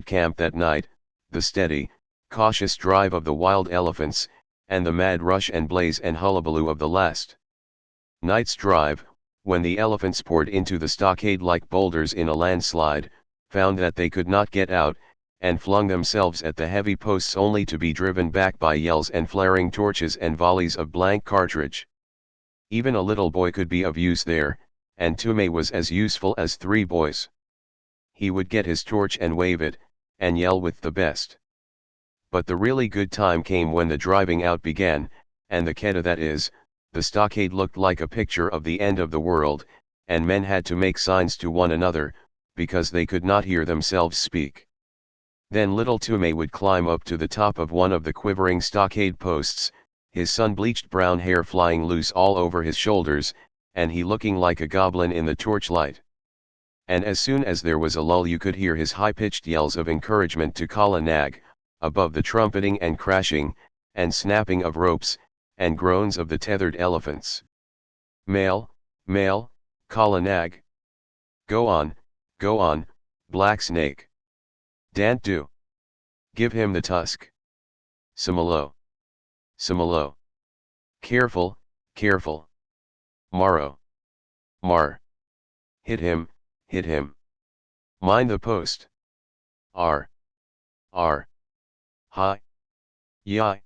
camp that night, the steady, cautious drive of the wild elephants, and the mad rush and blaze and hullabaloo of the last night's drive, when the elephants poured into the stockade like boulders in a landslide, found that they could not get out, and flung themselves at the heavy posts only to be driven back by yells and flaring torches and volleys of blank cartridge. Even a little boy could be of use there, and Tume was as useful as 3 boys. He would get his torch and wave it, and yell with the best. But the really good time came when the driving out began, and the Quetta, that is, the stockade, looked like a picture of the end of the world, and men had to make signs to one another, because they could not hear themselves speak. Then little Tume would climb up to the top of one of the quivering stockade posts, his sun-bleached brown hair flying loose all over his shoulders, and he looking like a goblin in the torchlight. And as soon as there was a lull you could hear his high-pitched yells of encouragement to Kala Nag, above the trumpeting and crashing, and snapping of ropes, and groans of the tethered elephants. Male, male, Kala Nag. Go on, Black Snake. Dant do. Give him the tusk. Simalo. Simalo. Careful, careful. Maro. Mar. Hit him, hit him. Mind the post. R. Hi. Yai.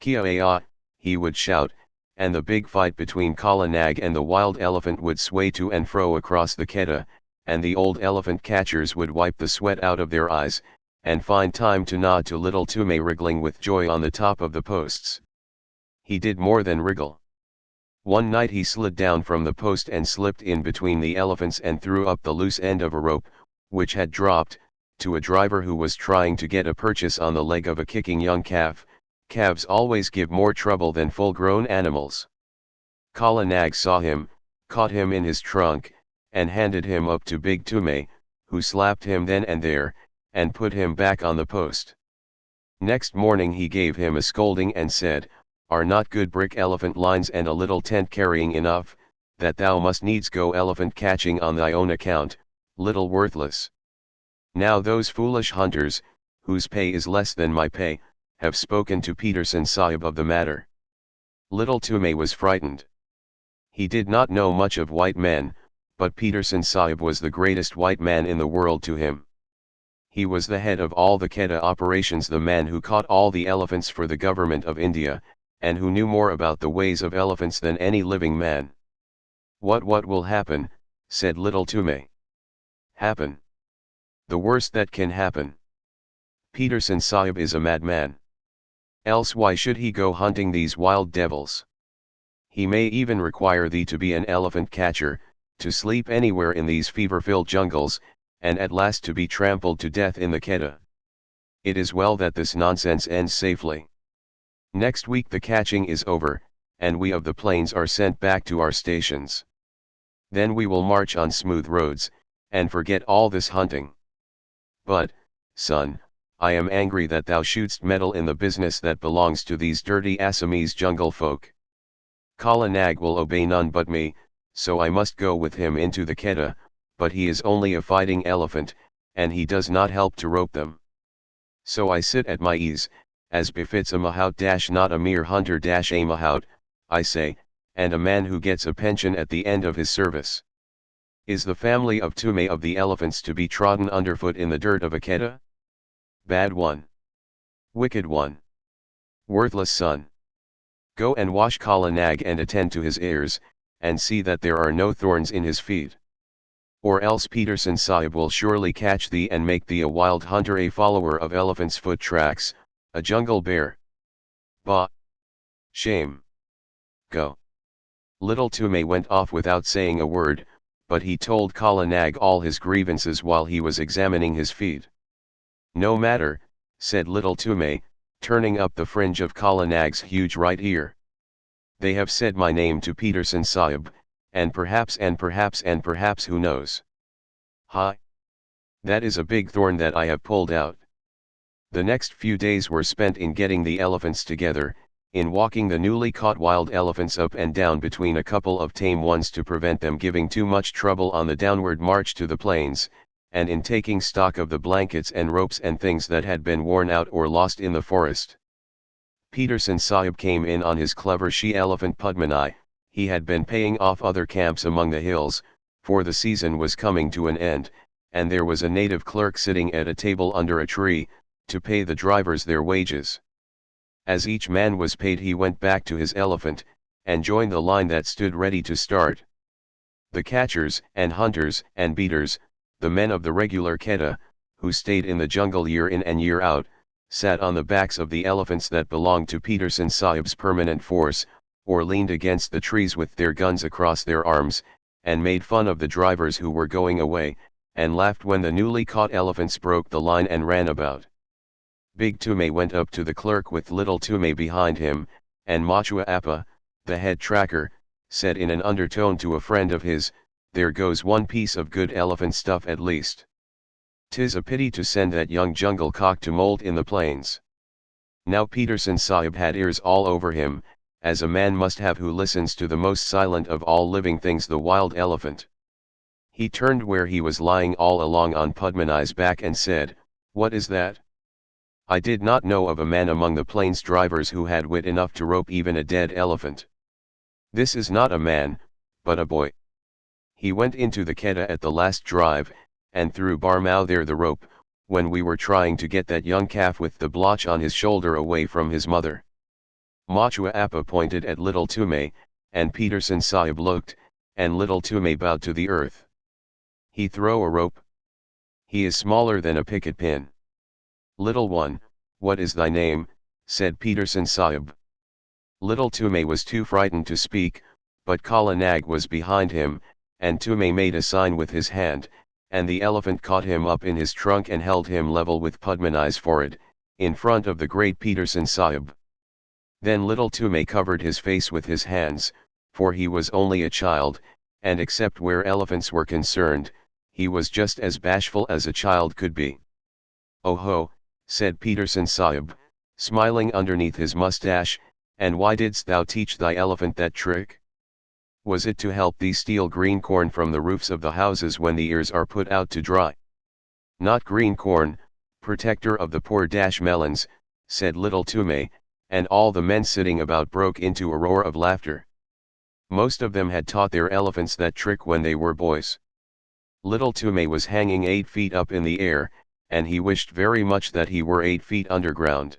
Kia-a-ah, he would shout, and the big fight between Kala Nag and the wild elephant would sway to and fro across the Quetta, and the old elephant catchers would wipe the sweat out of their eyes, and find time to nod to little Tume wriggling with joy on the top of the posts. He did more than wriggle. One night he slid down from the post and slipped in between the elephants and threw up the loose end of a rope, which had dropped, to a driver who was trying to get a purchase on the leg of a kicking young calf. Calves always give more trouble than full-grown animals. Kala Nag saw him, caught him in his trunk, and handed him up to Big Tume, who slapped him then and there, and put him back on the post. Next morning he gave him a scolding and said, "Are not good brick elephant lines and a little tent carrying enough, that thou must needs go elephant catching on thy own account, little worthless? Now those foolish hunters, whose pay is less than my pay, have spoken to Peterson Sahib of the matter." Little Tume was frightened. He did not know much of white men, but Peterson Sahib was the greatest white man in the world to him. He was the head of all the Quetta operations, the man who caught all the elephants for the government of India, and who knew more about the ways of elephants than any living man. What will happen?" said little Tume. "Happen? The worst that can happen. Peterson Sahib is a madman. Else why should he go hunting these wild devils? He may even require thee to be an elephant catcher, to sleep anywhere in these fever-filled jungles, and at last to be trampled to death in the Quetta. It is well that this nonsense ends safely. Next week the catching is over, and we of the plains are sent back to our stations. Then we will march on smooth roads, and forget all this hunting. But, son, I am angry that thou shouldst meddle in the business that belongs to these dirty Assamese jungle folk. Kala Nag will obey none but me, so I must go with him into the Quetta, but he is only a fighting elephant, and he does not help to rope them. So I sit at my ease, as befits a mahout not a mere hunter a mahout, I say, and a man who gets a pension at the end of his service. Is the family of Tume of the elephants to be trodden underfoot in the dirt of a Quetta? Bad one. Wicked one. Worthless son. Go and wash Kala Nag and attend to his ears, and see that there are no thorns in his feet. Or else Peterson Sahib will surely catch thee and make thee a wild hunter, a follower of elephants' foot tracks, a jungle bear. Bah! Shame! Go!" Little Tume went off without saying a word, but he told Kala Nag all his grievances while he was examining his feet. "No matter," said little Tume, turning up the fringe of Kala Nag's huge right ear. "They have said my name to Peterson Sahib, and perhaps who knows? Hi! That is a big thorn that I have pulled out." The next few days were spent in getting the elephants together, in walking the newly caught wild elephants up and down between a couple of tame ones to prevent them giving too much trouble on the downward march to the plains, and in taking stock of the blankets and ropes and things that had been worn out or lost in the forest. Peterson Sahib came in on his clever she-elephant Padmini. He had been paying off other camps among the hills, for the season was coming to an end, and there was a native clerk sitting at a table under a tree, to pay the drivers their wages. As each man was paid, he went back to his elephant, and joined the line that stood ready to start. The catchers, and hunters, and beaters, the men of the regular Quetta, who stayed in the jungle year in and year out, sat on the backs of the elephants that belonged to Peterson Sahib's permanent force, or leaned against the trees with their guns across their arms, and made fun of the drivers who were going away, and laughed when the newly caught elephants broke the line and ran about. Big Tume went up to the clerk with Little Tume behind him, and Machua Appa, the head tracker, said in an undertone to a friend of his, "There goes one piece of good elephant stuff at least. 'Tis a pity to send that young jungle cock to molt in the plains." Now Peterson Sahib had ears all over him, as a man must have who listens to the most silent of all living things, the wild elephant. He turned where he was lying all along on Padmani's back and said, "What is that? I did not know of a man among the plains drivers who had wit enough to rope even a dead elephant. This is not a man, but a boy." He went into the Quetta at the last drive, and threw Barmau there the rope, when we were trying to get that young calf with the blotch on his shoulder away from his mother. Machua Appa pointed at Little Tume, and Peterson Sahib looked, and Little Tume bowed to the earth. "He throw a rope? He is smaller than a picket pin." "Little one, what is thy name?" said Peterson Sahib. Little Tume was too frightened to speak, but Kala Nag was behind him, and Tume made a sign with his hand, and the elephant caught him up in his trunk and held him level with Padmani's forehead, in front of the great Peterson Sahib. Then Little Tume covered his face with his hands, for he was only a child, and except where elephants were concerned, he was just as bashful as a child could be. "Oh ho," said Peterson Sahib, smiling underneath his mustache, "and why didst thou teach thy elephant that trick? Was it to help thee steal green corn from the roofs of the houses when the ears are put out to dry?" "Not green corn, protector of the poor melons," said Little Tume, and all the men sitting about broke into a roar of laughter. Most of them had taught their elephants that trick when they were boys. Little Tume was hanging 8 feet up in the air, and he wished very much that he were 8 feet underground.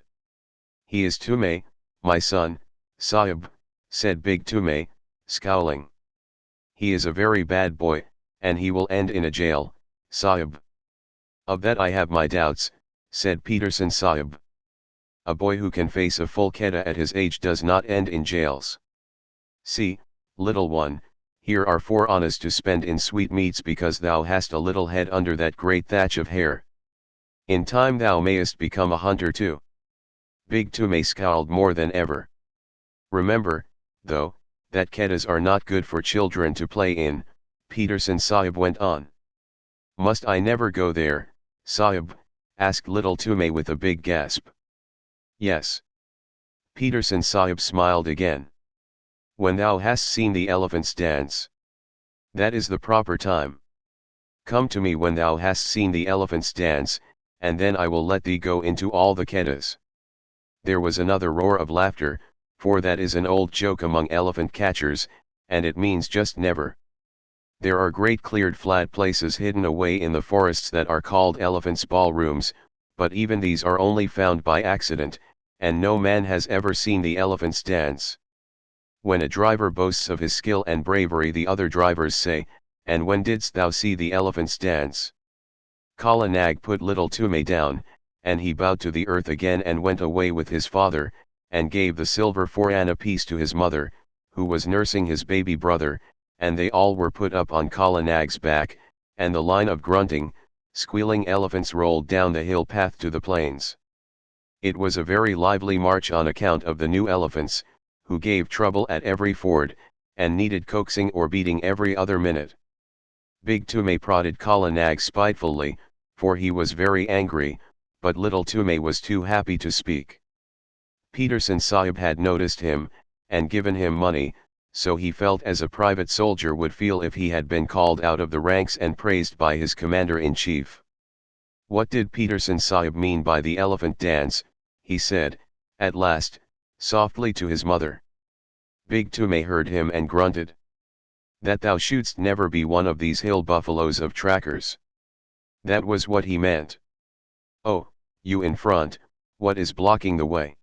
"He is Tume, my son, Sahib," said Big Tume, scowling. "He is a very bad boy, and he will end in a jail, Sahib." "Of that I have my doubts," said Peterson Sahib. "A boy who can face a full Quetta at his age does not end in jails. See, little one, here are 4 annas to spend in sweetmeats because thou hast a little head under that great thatch of hair. In time thou mayest become a hunter too." Big Tume scowled more than ever. "Remember, though, that Quettas are not good for children to play in," Peterson Sahib went on. "Must I never go there, Sahib?" asked Little Tume with a big gasp. "Yes." Peterson Sahib smiled again. "When thou hast seen the elephants dance. That is the proper time. Come to me when thou hast seen the elephants dance, and then I will let thee go into all the Quettas." There was another roar of laughter, for that is an old joke among elephant catchers, and it means just never. There are great cleared flat places hidden away in the forests that are called elephants' ballrooms, but even these are only found by accident, and no man has ever seen the elephants dance. When a driver boasts of his skill and bravery, the other drivers say, "And when didst thou see the elephants dance?" Kala Nag put Little Tume down, and he bowed to the earth again and went away with his father, and gave the silver 4-anna piece to his mother, who was nursing his baby brother, and they all were put up on Kala Nag's back, and the line of grunting, squealing elephants rolled down the hill path to the plains. It was a very lively march on account of the new elephants, who gave trouble at every ford, and needed coaxing or beating every other minute. Big Tume prodded Kala Nag spitefully, for he was very angry, but Little Tume was too happy to speak. Peterson Sahib had noticed him, and given him money, so he felt as a private soldier would feel if he had been called out of the ranks and praised by his commander-in-chief. What did Peterson Sahib mean by the elephant dance, he said, at last, softly to his mother. Big Tume heard him and grunted. That thou shouldst never be one of these hill buffaloes of trackers. That was what he meant. Oh, you in front, what is blocking the way?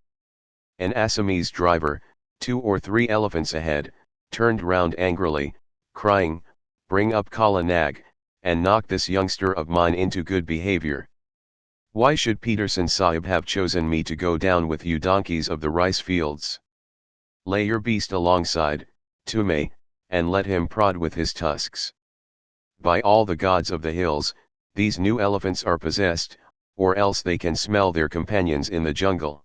An Assamese driver, 2 or 3 elephants ahead, turned round angrily, crying, "Bring up Kala Nag, and knock this youngster of mine into good behavior. Why should Peterson Sahib have chosen me to go down with you donkeys of the rice fields? Lay your beast alongside, Tume, and let him prod with his tusks. By all the gods of the hills, these new elephants are possessed, or else they can smell their companions in the jungle."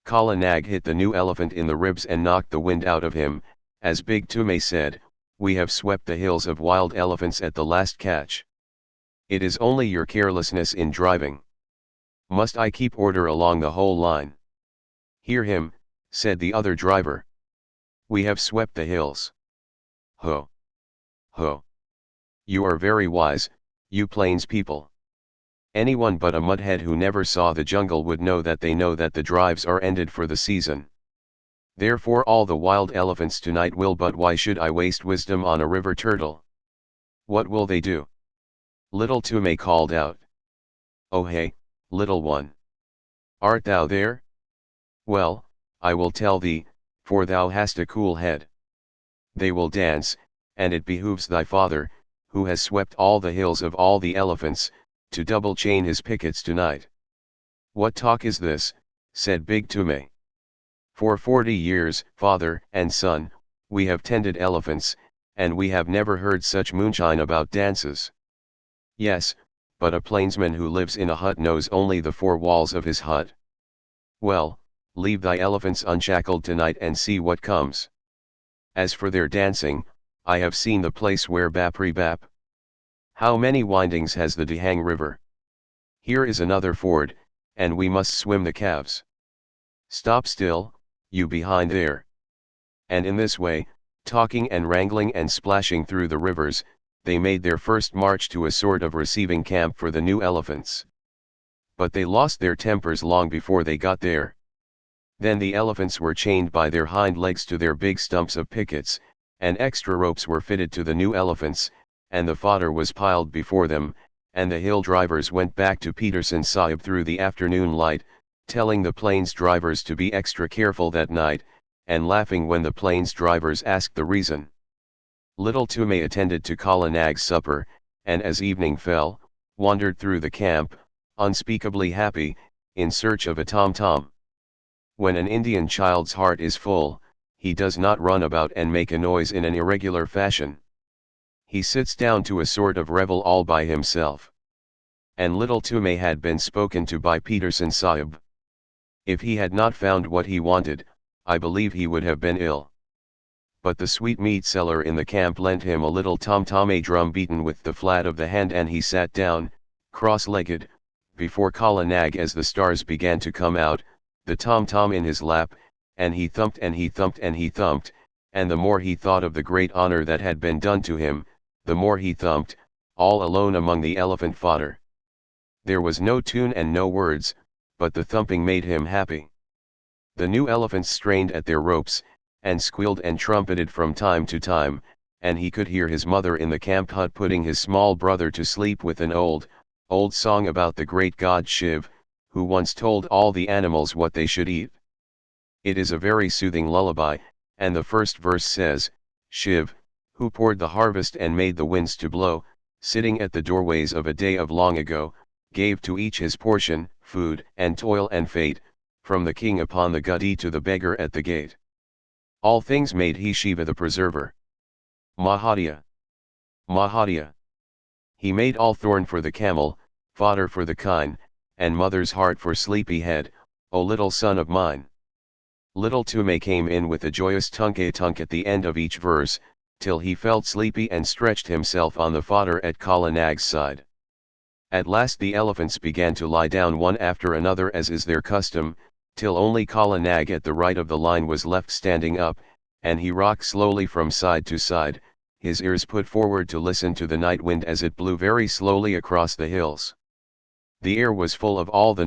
Kala Nag hit the new elephant in the ribs and knocked the wind out of him. As Big Tume said, "We have swept the hills of wild elephants at the last catch. It is only your carelessness in driving. Must I keep order along the whole line?" "Hear him," said the other driver. "We have swept the hills." "Ho! Ho! You are very wise, you plains people. Anyone but a mudhead who never saw the jungle would know that the drives are ended for the season. Therefore all the wild elephants tonight will, but why should I waste wisdom on a river turtle? What will they do?" Little Tume called out. "Oh hey, little one. Art thou there? Well, I will tell thee, for thou hast a cool head. They will dance, and it behooves thy father, who has swept all the hills of all the elephants, to double chain his pickets tonight." "What talk is this?" said Big Tume. "For 40 years, father and son, we have tended elephants, and we have never heard such moonshine about dances." "Yes, but a plainsman who lives in a hut knows only the 4 walls of his hut. Well, leave thy elephants unshackled tonight and see what comes. As for their dancing, I have seen the place where Bapri Bap. How many windings has the Dihang River? Here is another ford, and we must swim the calves. Stop still, you behind there." And in this way, talking and wrangling and splashing through the rivers, they made their first march to a sort of receiving camp for the new elephants. But they lost their tempers long before they got there. Then the elephants were chained by their hind legs to their big stumps of pickets, and extra ropes were fitted to the new elephants, and the fodder was piled before them, and the hill drivers went back to Peterson Sahib through the afternoon light, telling the plains drivers to be extra careful that night, and laughing when the plains drivers asked the reason. Little Tume attended to Kala Nag's supper, and as evening fell, wandered through the camp, unspeakably happy, in search of a tom-tom. When an Indian child's heart is full, he does not run about and make a noise in an irregular fashion. He sits down to a sort of revel all by himself. And little Tume had been spoken to by Peterson Sahib. If he had not found what he wanted, I believe he would have been ill. But the sweetmeat seller in the camp lent him a little tom-tom, a drum beaten with the flat of the hand, and he sat down, cross-legged, before Kala Nag as the stars began to come out, the tom-tom in his lap, and he thumped and he thumped and he thumped, and the more he thought of the great honor that had been done to him, the more he thumped, all alone among the elephant fodder. There was no tune and no words, but the thumping made him happy. The new elephants strained at their ropes, and squealed and trumpeted from time to time, and he could hear his mother in the camp hut putting his small brother to sleep with an old song about the great god Shiv, who once told all the animals what they should eat. It is a very soothing lullaby, and the first verse says, "Shiv, who poured the harvest and made the winds to blow, sitting at the doorways of a day of long ago, gave to each his portion, food and toil and fate, from the king upon the guddy to the beggar at the gate. All things made he Shiva the preserver. Mahadeya. Mahadeya. He made all thorn for the camel, fodder for the kine, and mother's heart for sleepy head, O little son of mine." Little Tume came in with a joyous tunk-a-tunk at the end of each verse, till he felt sleepy and stretched himself on the fodder at Kala Nag's side. At last the elephants began to lie down one after another as is their custom, till only Kala Nag at the right of the line was left standing up, and he rocked slowly from side to side, his ears put forward to listen to the night wind as it blew very slowly across the hills. The air was full of all the